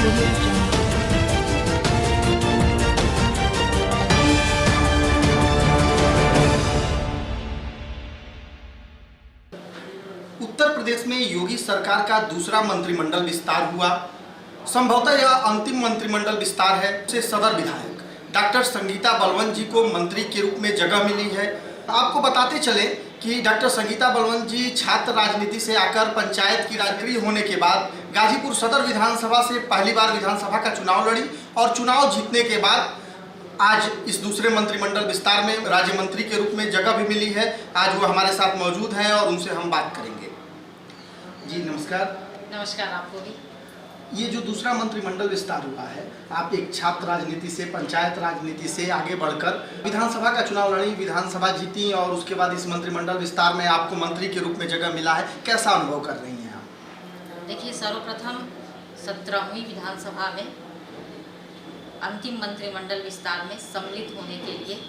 Audio Jungle. Uttar Pradesh में योगी सरकार का दूसरा मंत्रिमंडल विस्तार हुआ। संभवतः यह अंतिम मंत्रिमंडल विस्तार है। से सदर विधायक डॉक्टर संगीता बलवंत जी को मंत्री के रूप में जगह मिली है। आपको बताते चले कि डॉक्टर संगीता बलवंत जी छात्र राजनीति से आकर पंचायत की राजनीति होने के बाद गाजीपुर सदर विधानसभा से पहली बार विधानसभा का चुनाव लड़ी और चुनाव जीतने के बाद आज इस दूसरे मंत्रिमंडल विस्तार में राज्य मंत्री के रूप में जगह भी मिली है। आज वो हमारे साथ मौजूद हैं और उनसे हम बात करेंगे। जी नमस्कार। नमस्कार आपको भी। ये जो दूसरा मंत्रिमंडल विस्तार हुआ है, आप एक छात्र राजनीति से पंचायत राजनीति से आगे बढ़कर विधानसभा का चुनाव लड़ी, विधानसभा जीती और उसके बाद इस मंत्रिमंडल विस्तार में आपको मंत्री के रूप में जगह मिला है। कैसा अनुभव कर रही हैं आप? देखिए, सर्वप्रथम 17वीं विधानसभा में अंतिम मंत्रिमंडल विस्तार में सम्मिलित होने के लिए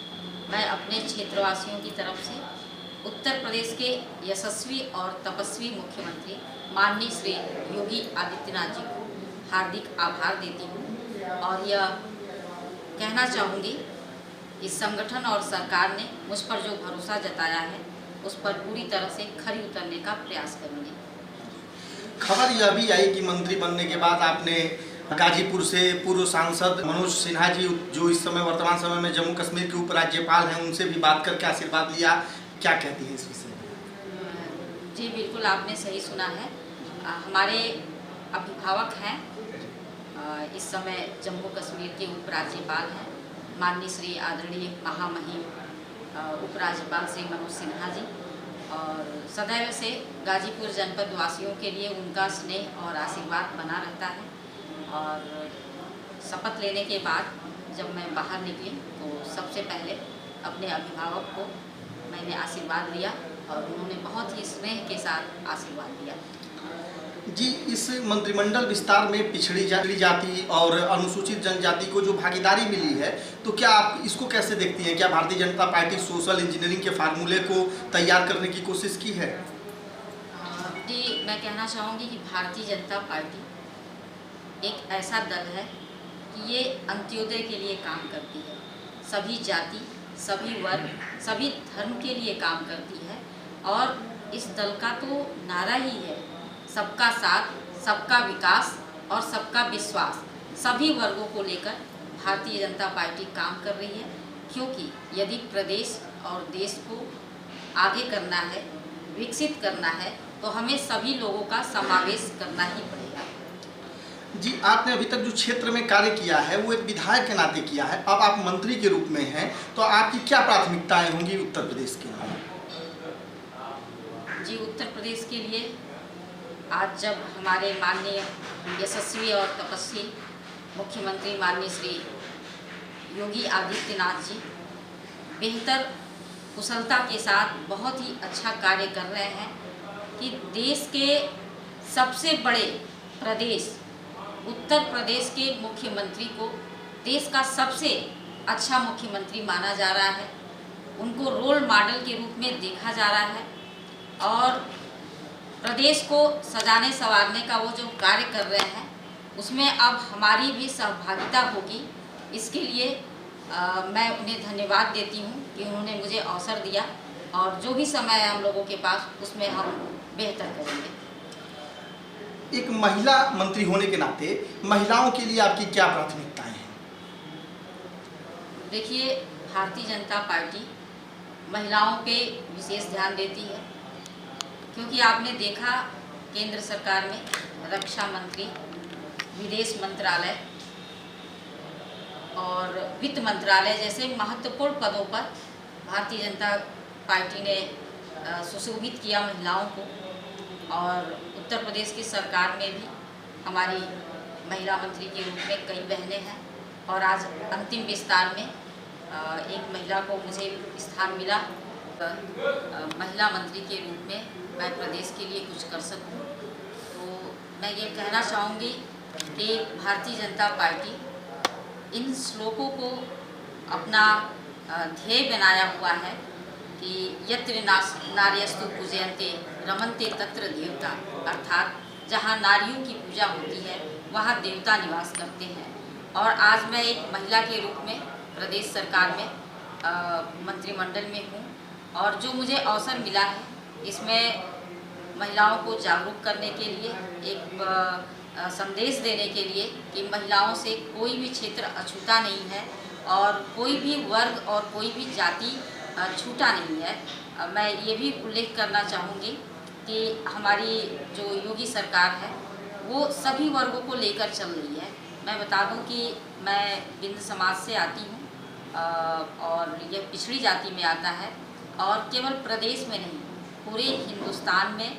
मैं अपने क्षेत्रवासियों की तरफ से उत्तर प्रदेश के यशस्वी और तपस्वी मुख्यमंत्री माननीय श्री योगी आदित्यनाथ जी को हार्दिक आभार देती हूँ और यह कहना चाहूँगी इस संगठन और सरकार ने मुझ पर जो भरोसा जताया है उस पर पूरी तरह से खरी उतरने का प्रयास करूँगी। खबर यह भी आई कि मंत्री बनने के बाद आपने गाजीपुर से पूर्व सांसद मनोज सिन्हा जी, जो इस समय वर्तमान समय में जम्मू कश्मीर के उपराज्यपाल हैं, उनसे भी बात करके आशीर्वाद लिया। क्या कहती है इस विषय में? जी बिल्कुल, आपने सही सुना है। हमारे अभिभावक हैं, इस समय जम्मू कश्मीर के उपराज्यपाल हैं माननीय श्री आदरणीय महामहिम उपराज्यपाल श्री मनोज सिन्हा जी, और सदैव से गाजीपुर जनपद वासियों के लिए उनका स्नेह और आशीर्वाद बना रहता है। और शपथ लेने के बाद जब मैं बाहर निकली तो सबसे पहले अपने अभिभावक को मैंने आशीर्वाद लिया और उन्होंने बहुत ही स्नेह के साथ आशीर्वाद दिया। जी, इस मंत्रिमंडल विस्तार में पिछड़ी जाति और अनुसूचित जनजाति को जो भागीदारी मिली है, तो क्या आप इसको कैसे देखती हैं? क्या Bharatiya Janata party social engineering के फार्मूले को तैयार करने की कोशिश की है? जी, मैं कहना चाहूँगी कि भारतीय जनता पार्टी एक ऐसा दल है कि ये अंत्योदय के लिए काम करती है, सभी जाति, सभी वर्ग, सभी धर्म के लिए काम करती है। और इस दल का तो नारा ही है सबका साथ, सबका विकास और सबका विश्वास। सभी वर्गों को लेकर भारतीय जनता पार्टी काम कर रही है, क्योंकि यदि प्रदेश और देश को आगे करना है, विकसित करना है, तो हमें सभी लोगों का समावेश करना ही पड़ेगा। जी, आपने अभी तक जो क्षेत्र में कार्य किया है वो एक विधायक के नाते किया है, अब आप मंत्री के रूप में हैं, तो आपकी क्या प्राथमिकताएं होंगी उत्तर प्रदेश के लिए? जी, उत्तर प्रदेश के लिए आज जब हमारे माननीय यशस्वी और तपस्वी मुख्यमंत्री माननीय श्री योगी आदित्यनाथ जी बेहतर कुशलता के साथ बहुत ही अच्छा कार्य कर रहे हैं कि देश के सबसे बड़े प्रदेश उत्तर प्रदेश के मुख्यमंत्री को देश का सबसे अच्छा मुख्यमंत्री माना जा रहा है, उनको रोल मॉडल के रूप में देखा जा रहा है और प्रदेश को सजाने संवारने का वो जो कार्य कर रहे हैं उसमें अब हमारी भी सहभागिता होगी। इसके लिए मैं उन्हें धन्यवाद देती हूँ कि उन्होंने मुझे अवसर दिया और जो भी समय है हम लोगों के पास उसमें हम बेहतर करेंगे। एक महिला मंत्री होने के नाते महिलाओं के लिए आपकी क्या प्राथमिकताएं हैं? देखिए, भारतीय जनता पार्टी महिलाओं पे विशेष ध्यान देती है, क्योंकि आपने देखा केंद्र सरकार में रक्षा मंत्री, विदेश मंत्रालय और वित्त मंत्रालय जैसे महत्वपूर्ण पदों पर भारतीय जनता पार्टी ने सुशोभित किया महिलाओं को। और उत्तर प्रदेश की सरकार में भी हमारी महिला मंत्री के रूप में कई बहनें हैं और आज अंतिम विस्तार में एक महिला को मुझे स्थान मिला। महिला मंत्री के रूप में मैं प्रदेश के लिए कुछ कर सकूं, तो मैं ये कहना चाहूँगी कि भारतीय जनता पार्टी इन श्लोकों को अपना ध्येय बनाया हुआ है कि यत्र नार्यस्तु पूजयन्ते रमन्ते तत्र देवता, अर्थात जहाँ नारियों की पूजा होती है वहाँ देवता निवास करते हैं। और आज मैं एक महिला के रूप में प्रदेश सरकार में मंत्रिमंडल में हूँ, और जो मुझे अवसर मिला है इसमें महिलाओं को जागरूक करने के लिए, एक संदेश देने के लिए कि महिलाओं से कोई भी क्षेत्र अछूता नहीं है और कोई भी वर्ग और कोई भी जाति छूटा नहीं है। मैं ये भी उल्लेख करना चाहूँगी कि हमारी जो योगी सरकार है वो सभी वर्गों को लेकर चल रही है। मैं बता दूं कि मैं बिंद समाज से आती हूँ और यह पिछड़ी जाति में आता है, और केवल प्रदेश में नहीं पूरे हिंदुस्तान में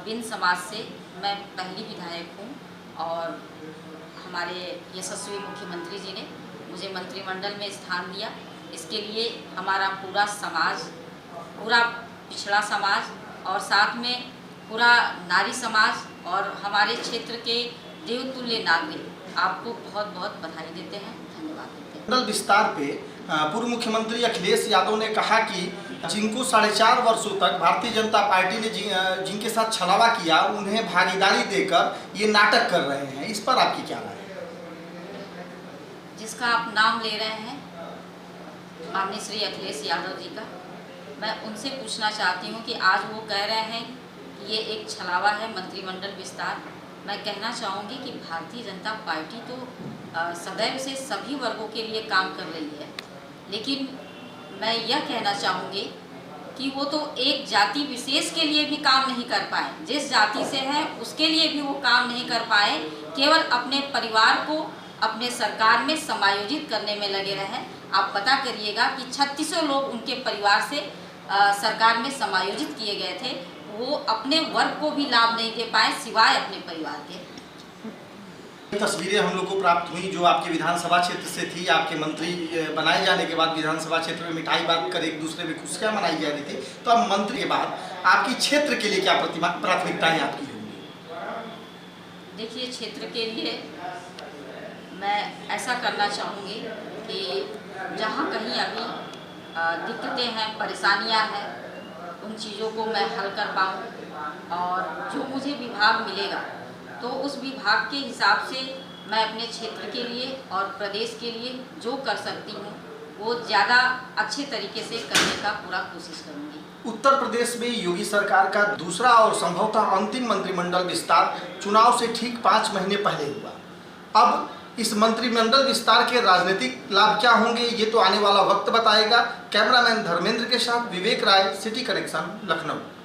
बिंद समाज से मैं पहली विधायक हूँ। और हमारे यशस्वी मुख्यमंत्री जी ने मुझे मंत्रिमंडल में स्थान दिया, इसके लिए हमारा पूरा समाज, पूरा पिछड़ा समाज और साथ में पूरा नारी समाज और हमारे क्षेत्र के देवतुल्य नागरिक आपको बहुत बहुत बधाई देते हैं, धन्यवाद देते हैं। मंडल विस्तार पे पूर्व मुख्यमंत्री अखिलेश यादव ने कहा कि जिनको 4.5 वर्षों तक भारतीय जनता पार्टी ने जिनके साथ छलावा किया उन्हें भागीदारी देकर ये नाटक कर रहे हैं, इस पर आपकी क्या राय है? जिसका आप नाम ले रहे हैं माननीय श्री अखिलेश यादव जी का, मैं उनसे पूछना चाहती हूं कि आज वो कह रहे हैं कि ये एक छलावा है मंत्रिमंडल विस्तार। मैं कहना चाहूँगी कि भारतीय जनता पार्टी तो सदैव से सभी वर्गों के लिए काम कर रही है, लेकिन मैं यह कहना चाहूँगी कि वो तो एक जाति विशेष के लिए भी काम नहीं कर पाए, जिस जाति से है उसके लिए भी वो काम नहीं कर पाए, केवल अपने परिवार को अपने सरकार में समायोजित करने में लगे रहे। आप पता करिएगा कि 3600 लोग उनके परिवार से सरकार में समायोजित किए गए थे, वो अपने वर्ग को भी लाभ नहीं दे पाए सिवाय अपने परिवार के। तस्वीरें हम लोग को प्राप्त हुई जो आपके विधानसभा क्षेत्र से थी। आपके मंत्री बनाए जाने के बाद विधानसभा क्षेत्र में मिठाई बांट कर एक दूसरे में खुशियाँ मनाई जा रही थी, तो अब मंत्री के बाद आपकी क्षेत्र के लिए क्या प्राथमिकताएं आपकी होंगी? देखिए, क्षेत्र के लिए मैं ऐसा करना चाहूँगी कि जहाँ कहीं अभी दिक्कतें हैं, परेशानियाँ हैं, उन चीज़ों को मैं हल कर पाऊँ, और जो मुझे विभाग मिलेगा तो उस विभाग के हिसाब से मैं अपने क्षेत्र के लिए और प्रदेश के लिए जो कर सकती हूँ वो ज़्यादा अच्छे तरीके से करने का पूरा कोशिश करूँगी। उत्तर प्रदेश में योगी सरकार का दूसरा और संभवतः अंतिम मंत्रिमंडल विस्तार चुनाव से ठीक 5 महीने पहले हुआ। अब इस मंत्रिमंडल विस्तार के राजनीतिक लाभ क्या होंगे ये तो आने वाला वक्त बताएगा। कैमरामैन धर्मेंद्र के साथ विवेक राय, सिटी कनेक्शन, लखनऊ।